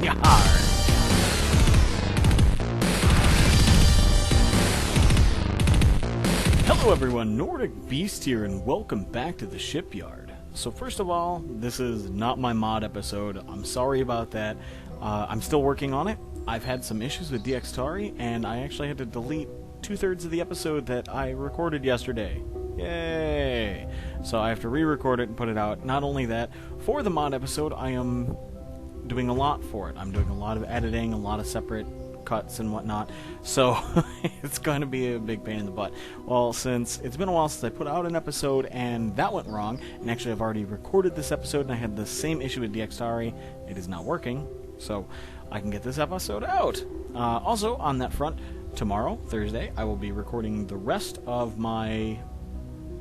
Yar! Hello everyone, Nordic Beast here, and welcome back to the Shipyard. So first of all, this is not my mod episode. I'm sorry about that. I'm still working on it. I've had some issues with Dxtory, and I actually had to delete 2/3 of the episode that I recorded yesterday. Yay! So I have to re-record it and put it out. Not only that, for the mod episode, I am doing a lot for it. I'm doing a lot of editing, a lot of separate cuts and whatnot, so it's going to be a big pain in the butt. Well, since it's been a while since I put out an episode and that went wrong, and actually I've already recorded this episode and I had the same issue with Dxtory, it is not working, so I can get this episode out. Also, on that front, tomorrow, Thursday, I will be recording the rest of my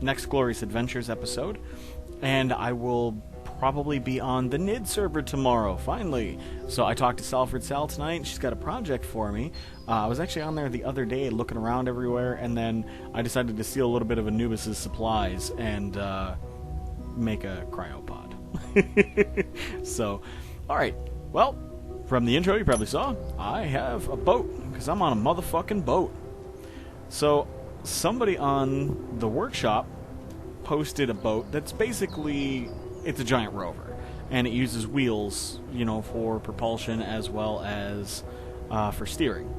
Next Glorious Adventures episode, and I will probably be on the NID server tomorrow, finally. So I talked to Salford Sal tonight, and she's got a project for me. I was actually on there the other day looking around everywhere, and then I decided to steal a little bit of Anubis's supplies and make a cryopod. So, alright, well, from the intro you probably saw, I have a boat, because I'm on a motherfucking boat. So, somebody on the workshop posted a boat that's basically, it's a giant rover, and it uses wheels, you know, for propulsion as well as for steering.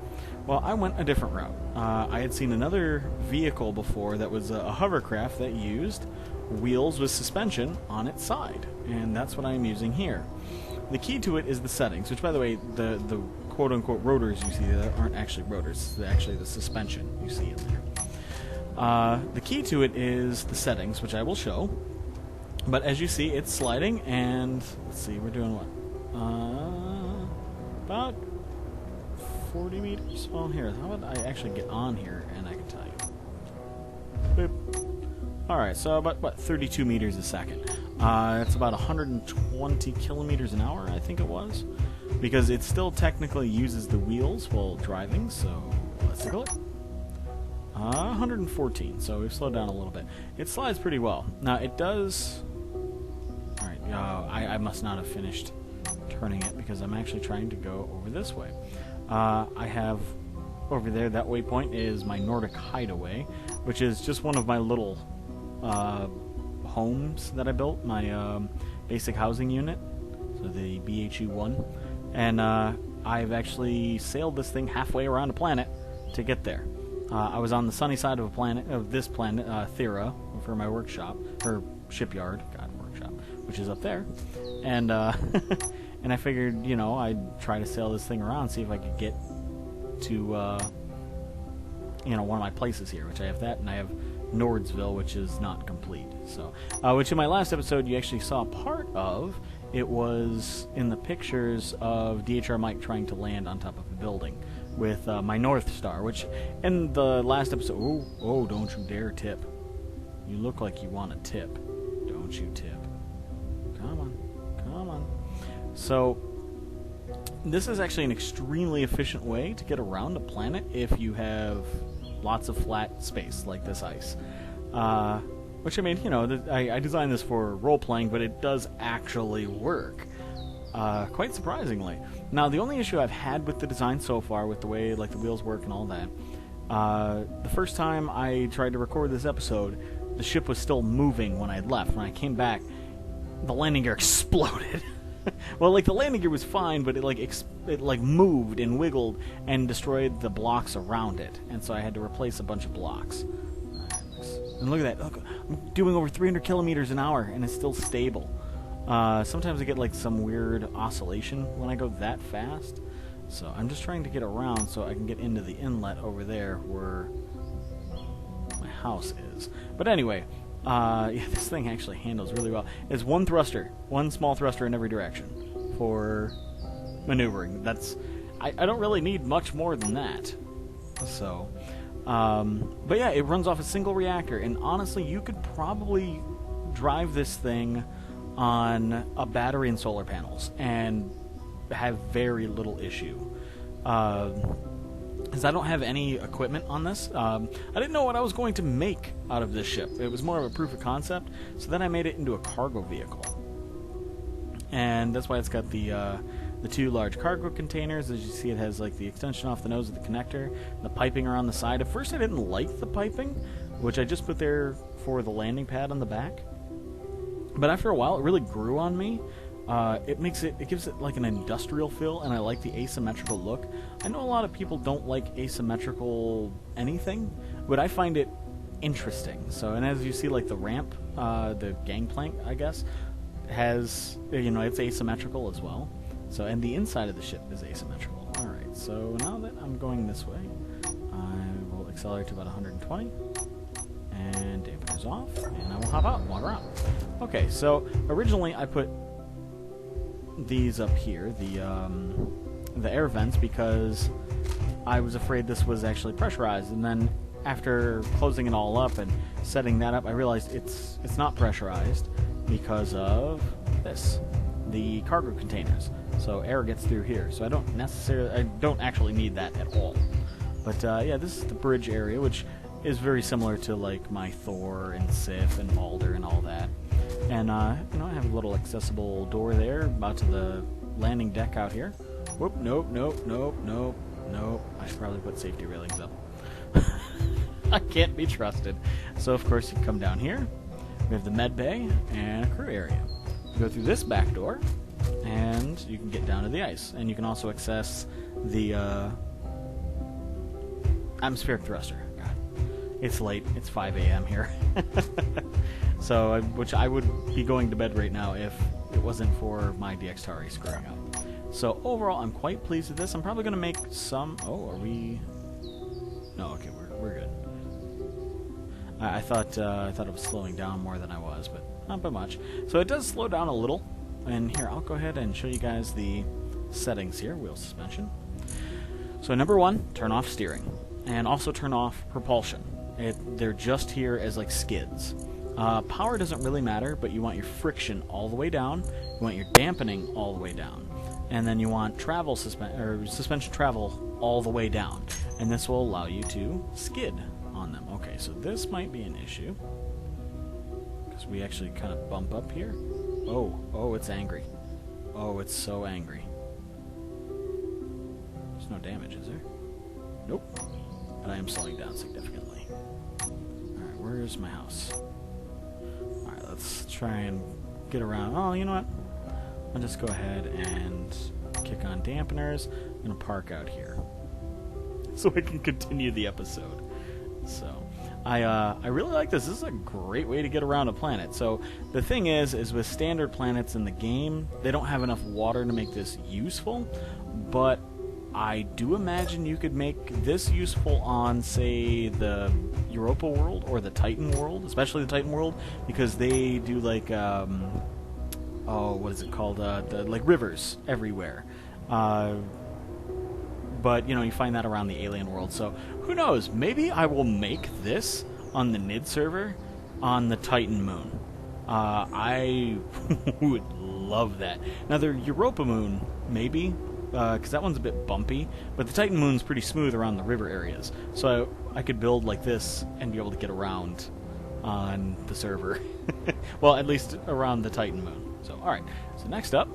Well, I went a different route. I had seen another vehicle before that was a hovercraft that used wheels with suspension on its side, and that's what I'm using here. The key to it is the settings, which, by the way, the quote-unquote rotors you see there aren't actually rotors. They're actually the suspension you see in there. The key to it is the settings, which I will show. But as you see, it's sliding, and let's see, we're doing what? About 40 meters? Well, here, how about I actually get on here, and I can tell you. Boop. Alright, so about, what, 32 meters a second. It's about 120 kilometers an hour, I think it was. Because it still technically uses the wheels while driving, so let's take a look. 114, so we've slowed down a little bit. It slides pretty well. Now, it does... Alright, I must not have finished turning it because I'm actually trying to go over this way. I have over there, that waypoint is my Nordic Hideaway, which is just one of my little homes that I built, my basic housing unit, so the BHU-1. And I've actually sailed this thing halfway around a planet to get there. I was on the sunny side of this planet, Thera, for my workshop, or Shipyard, workshop, which is up there, and and I figured, you know, I'd try to sail this thing around, see if I could get to, you know, one of my places here, which I have that, and I have Nordsville, which is not complete. So, which in my last episode you actually saw part of. It was in the pictures of DHR Mike trying to land on top of a building with my North Star, which in the last episode, oh, don't you dare tip. You look like you want to tip. Don't you tip. Come on. So, this is actually an extremely efficient way to get around a planet if you have lots of flat space like this ice. Which, I mean, you know, I designed this for role-playing, but it does actually work. Quite surprisingly. Now, the only issue I've had with the design so far, with the way like the wheels work and all that, the first time I tried to record this episode, the ship was still moving when I left. When I came back, the landing gear exploded. Well, like, the landing gear was fine, but it moved and wiggled and destroyed the blocks around it, and so I had to replace a bunch of blocks. And look at that. Look, I'm doing over 300 kilometers an hour, and it's still stable. Sometimes I get like some weird oscillation when I go that fast. So I'm just trying to get around so I can get into the inlet over there where my house is. But anyway, yeah, this thing actually handles really well. It's one thruster, one small thruster in every direction for maneuvering. That's I don't really need much more than that. So, but yeah, it runs off a single reactor, and honestly, you could probably drive this thing on a battery and solar panels and have very little issue. Because I don't have any equipment on this. I didn't know what I was going to make out of this ship. It was more of a proof of concept, so then I made it into a cargo vehicle. And that's why it's got the the 2 large cargo containers. As you see, it has like the extension off the nose of the connector, the piping around the side. At first I didn't like the piping, which I just put there for the landing pad on the back. But after a while, it really grew on me. It gives it like an industrial feel, and I like the asymmetrical look. I know a lot of people don't like asymmetrical anything, but I find it interesting. So, and as you see, like the ramp, the gangplank, I guess, has, it's asymmetrical as well. So, and the inside of the ship is asymmetrical. Alright, so now that I'm going this way, I will accelerate to about 120, and dampeners off, and I will hop out and walk around. Okay, so originally I put these up here, the air vents, because I was afraid this was actually pressurized, and then after closing it all up and setting that up, I realized it's not pressurized because of this, the cargo containers. So air gets through here. So I don't actually need that at all. But yeah, this is the bridge area, which is very similar to like my Thor and Sif and Balder and all that. And I have a little accessible door there, about to the landing deck out here. Whoop, nope. I should probably put safety railings up. I can't be trusted. So of course you come down here. We have the med bay and a crew area. You go through this back door, and you can get down to the ice. And you can also access the atmospheric thruster. God, it's late. It's 5 a.m. here. So, which I would be going to bed right now if it wasn't for my Dxtory screwing up. So overall, I'm quite pleased with this. I'm probably going to make some... Oh, are we... No, okay, we're good. I thought it was slowing down more than I was, but not by much. So it does slow down a little. And here, I'll go ahead and show you guys the settings here. Wheel suspension. So number 1, turn off steering. And also turn off propulsion. They're just here as like skids. Power doesn't really matter, but you want your friction all the way down. You want your dampening all the way down. And then you want suspension travel all the way down. And this will allow you to skid on them. Okay, so this might be an issue, because we actually kind of bump up here. Oh, it's angry. Oh, it's so angry. There's no damage, is there? Nope. But I am slowing down significantly. Alright, where's my house? Alright, let's try and get around. Oh, you know what? I'll just go ahead and kick on dampeners. I'm going to park out here so I can continue the episode. So, I really like this. This is a great way to get around a planet. So, the thing is with standard planets in the game, they don't have enough water to make this useful, but I do imagine you could make this useful on, say, the Europa world or the Titan world, especially the Titan world, because they do like, what is it called? Like rivers everywhere. But, you find that around the alien world. So, who knows? Maybe I will make this on the NID server on the Titan moon. I would love that. Now, the Europa moon, maybe, because that one's a bit bumpy, but the Titan moon's pretty smooth around the river areas. So I could build like this and be able to get around on the server. Well, at least around the Titan moon. So, alright. So next up,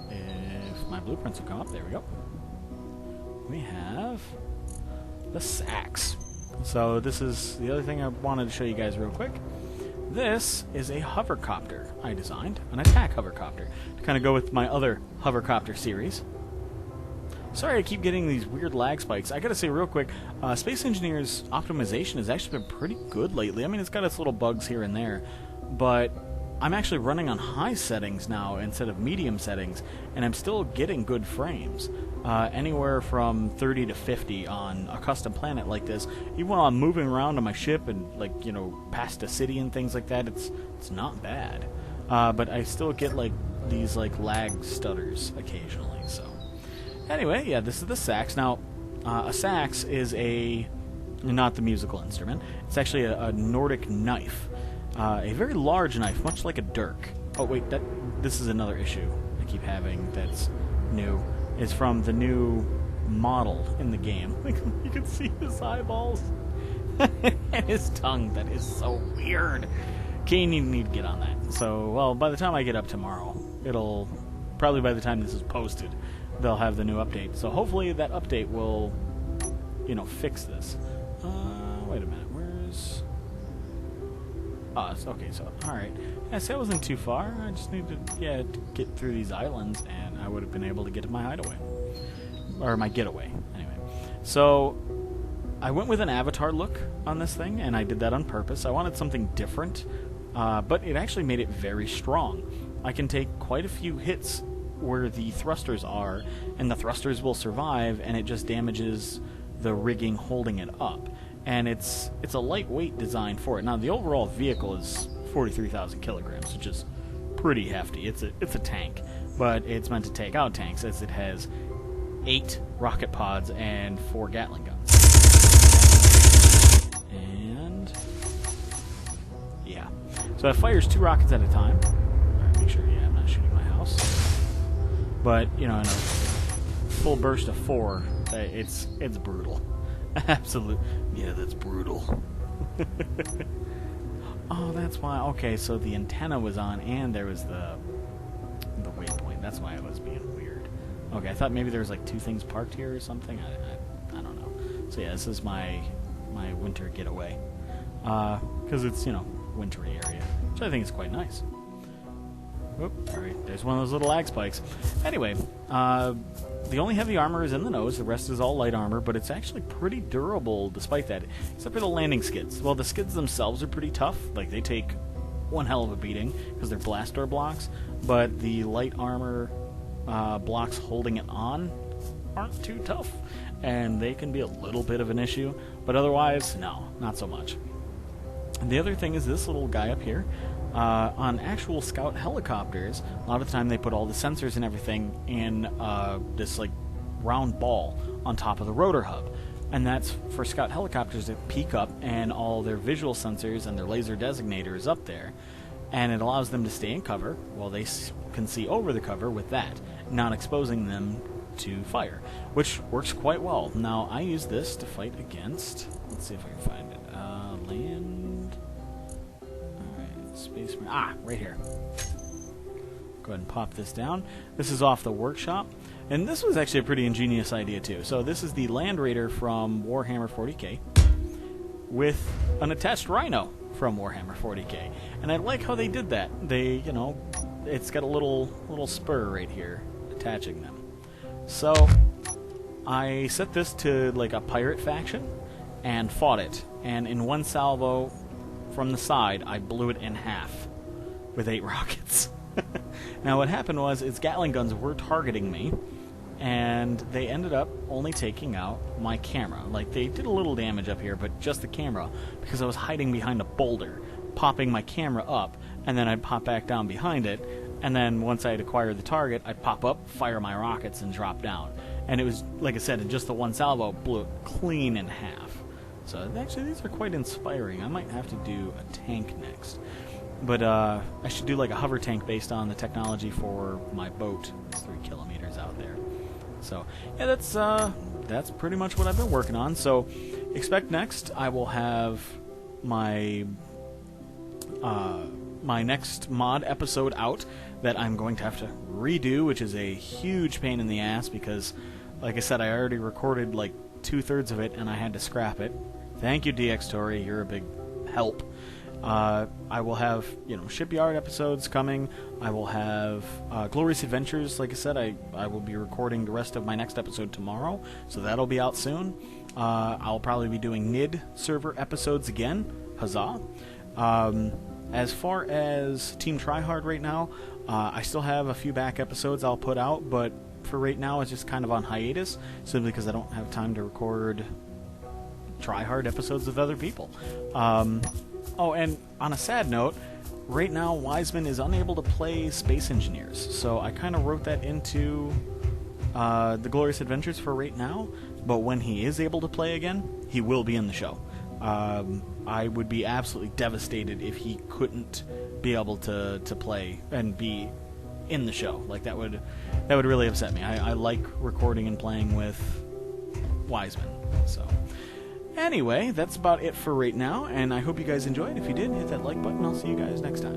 if my blueprints will come up, there we go. We have the Sax. So this is the other thing I wanted to show you guys real quick. This is a hovercopter I designed, an attack hovercopter, to kind of go with my other hovercopter series. Sorry I keep getting these weird lag spikes. I gotta say real quick, Space Engineer's optimization has actually been pretty good lately. I mean, it's got its little bugs here and there, but I'm actually running on high settings now instead of medium settings, and I'm still getting good frames. Anywhere from 30 to 50 on a custom planet like this. Even while I'm moving around on my ship and, like, past a city and things like that, it's not bad. But I still get, like, these, like, lag stutters occasionally, so. Anyway, yeah, this is the sax. Now, a sax is not the musical instrument. It's actually a Nordic knife. A very large knife, much like a dirk. Oh, wait, this is another issue I keep having that's new. Is from the new model in the game. You can see his eyeballs and his tongue. That is so weird. Okay, you need to get on that. So, well, by the time I get up tomorrow, it'll probably by the time this is posted, they'll have the new update. So hopefully that update will, fix this. Wait a minute, where's... okay, so, alright. Yeah, see, I wasn't too far. I just need to, to get through these islands, and I would have been able to get to my hideaway. Or my getaway, anyway. So, I went with an avatar look on this thing, and I did that on purpose. I wanted something different, but it actually made it very strong. I can take quite a few hits where the thrusters are, and the thrusters will survive, and it just damages the rigging holding it up. And it's a lightweight design for it. Now, the overall vehicle is 43,000 kilograms, which is pretty hefty. It's a tank, but it's meant to take out tanks, as it has 8 rocket pods and 4 Gatling guns. And yeah, so it fires 2 rockets at a time. All right, make sure, I'm not shooting my house. But in a full burst of 4, it's brutal. Absolute. Yeah, that's brutal. Oh, that's why. Okay, so the antenna was on, and there was the waypoint. That's why it was being weird. Okay, I thought maybe there was like 2 things parked here or something. I don't know. So yeah, this is my winter getaway, because it's wintry area, which I think is quite nice. Oop, all right, there's one of those little lag spikes. Anyway, the only heavy armor is in the nose. The rest is all light armor, but it's actually pretty durable despite that, except for the landing skids. Well, the skids themselves are pretty tough. Like, they take one hell of a beating because they're blast door blocks, but the light armor blocks holding it on aren't too tough, and they can be a little bit of an issue, but otherwise, no, not so much. And the other thing is this little guy up here. On actual Scout helicopters, a lot of the time they put all the sensors and everything in this round ball on top of the rotor hub, and that's for Scout helicopters to peek up, and all their visual sensors and their laser designator is up there, and it allows them to stay in cover while they can see over the cover with that, not exposing them to fire, which works quite well. Now, I use this to fight against, let's see if I can find it, land... Space right here. Go ahead and pop this down. This is off the workshop, and this was actually a pretty ingenious idea too. So this is the Land Raider from Warhammer 40k with an attached Rhino from Warhammer 40k, and I like how they did that. They, it's got a little spur right here attaching them. So I set this to like a pirate faction and fought it, and in one salvo from the side, I blew it in half with 8 rockets. Now, what happened was its Gatling guns were targeting me, and they ended up only taking out my camera. Like, they did a little damage up here, but just the camera, because I was hiding behind a boulder, popping my camera up, and then I'd pop back down behind it, and then once I had acquired the target, I'd pop up, fire my rockets, and drop down. And it was, like I said, in just the one salvo, blew it clean in half. So actually, these are quite inspiring. I might have to do a tank next. But I should do like a hover tank based on the technology for my boat. It's 3 kilometers out there. So yeah, that's pretty much what I've been working on. So expect next I will have my my next mod episode out that I'm going to have to redo, which is a huge pain in the ass because, like I said, I already recorded like 2/3 of it and I had to scrap it. Thank you, Dxtory. You're a big help. I will have, Shipyard episodes coming. I will have Glorious Adventures. Like I said, I will be recording the rest of my next episode tomorrow, so that'll be out soon. I'll probably be doing NID server episodes again. Huzzah. As far as Team Tryhard right now, I still have a few back episodes I'll put out, but for right now it's just kind of on hiatus, simply because I don't have time to record Tryhard episodes with other people. Oh, and on a sad note, right now Wiseman is unable to play Space Engineers, so I kind of wrote that into the Glorious Adventures for right now, but when he is able to play again, he will be in the show. I would be absolutely devastated if he couldn't be able to play and be in the show. Like, that would really upset me. I like recording and playing with Wiseman, so... Anyway, that's about it for right now, and I hope you guys enjoyed. If you did, hit that like button. I'll see you guys next time.